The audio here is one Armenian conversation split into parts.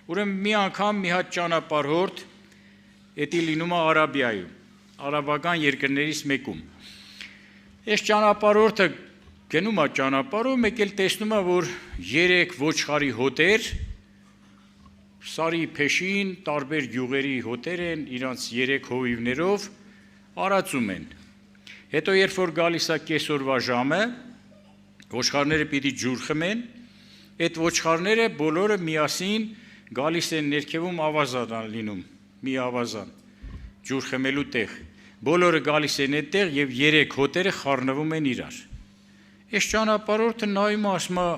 ուրեմն մի անգամ մի հատ ճանապարհորդ էդի լինում է Արաբիայում, արաբական երկրներից մեկում։ Այս ճանապարհորդը գնում է ճանապարհով, մեկ էլ տեսնում է, որ 3 ոչխարի հոտեր, սարի փեշին, տարբեր գյուղերի հոտեր են, իրանց 3 հովիվներով արածում են։ Հետո երբ որ գալիս է կեսօրվա ժամը, ոչխարները պիտի ջուր խմեն, այդ ոչխարները բոլորը միասին գալիս են ներքևում ավազան լինում, մի ավազան, ջուր խմելու տեղ։ Բոլորը գալիս են այդտեղ եւ 3 հոտերը խառնվում են իրար։ Այս ճանապարհորդը նայում է, ասում է,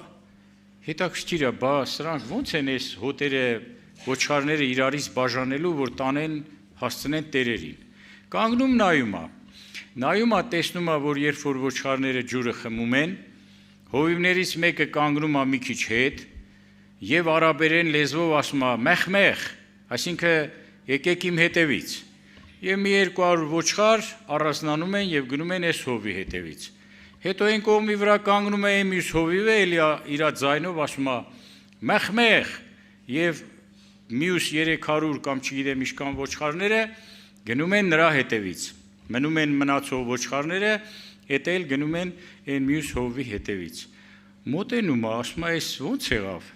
հետաքրքիր է, բա սրանք ո՞նց են այս հոտերը ոչխարները իրարից բաժանելու, որ տանեն հասցնեն տերերին։ Կանգնում նայում է, տեսնում է, որ երբ որ ոչխարները ջուրը խմում են, հովիվներից մեկը կանգնում է մի քիչ հետ եւ արաբերեն լեզվով ասում է մեխ, այսինքն եկեք իմ հետևից։ Եվ մի 200 ոչխար առանձնանում են եւ գնում են այս հովի հետևից։ Հետո այն կողմի վրա կանգնում է մյուս հովիվը, էլի իր ձայնով ասում է մեխ եւ մյուս 300 կամ չգիտեմ ինչքան ոչխարները գնում են նրա հետևից։ Մնում են մնացող ոչխարները, հետո էլ գնում են այն մյուս հովի հետևից։ Մոտենում է, ասում է, այս ո՞նց եղավ։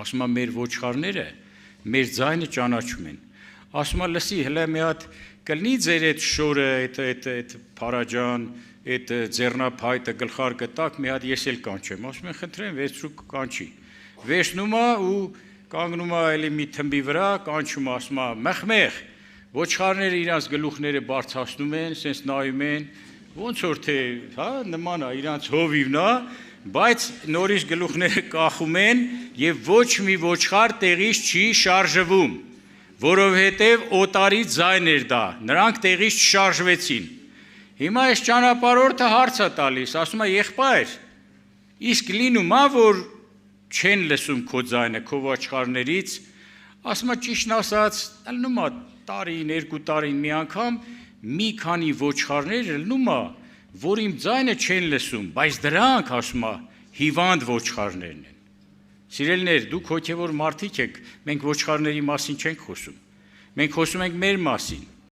Ասում է, մեր ոչխարները մեր ձայնը ճանաչում են։ Ասում է, լսի, հələ մի հատ կլինի ձեր այդ շորը, այդ փարաջան, այդ ձեռնափայտը գլխարկը տակ, մի հատ ես էլ կանչեմ։ Ասում են, խնդրեմ, վերցրու կանչի։ Վերցնում է ու կանգնում է էլի մի թմբի վրա, կանչում է, ասում է, մեխ, ոչխարները իրանց գլուխները բարձրացնում են, սենց նայում են, ոնց որ թե, հա, նման է, իրանց հովիվն է, բայց նորից գլուխները կախում են եւ ոչ մի ոչխար տեղից չի շարժվում, որովհետեւ օտարի ձայն էր դա, նրանք տեղից չշարժվեցին։ Հիմա այս ճանապարհորդը հարց է տալիս, ասում է, եղբայր, իսկ լինում է, որ չեն լսում քո ձայնը, քո ոչխարներից, ասում է, ճիշտն ասած, լինում է տարին, 2 տարին մի անգամ մի քանի ոչխարներ լինում է, որ իմ ձայնը չեն լսում, բայց դրանք, ասում է, հիվանդ ոչխարներն են։ Սիրելիներ, դուք հոգևոր մարդիկ եք, մենք ոչխարների մասին չենք խոսում, մենք խոսում ենք մեր մասին։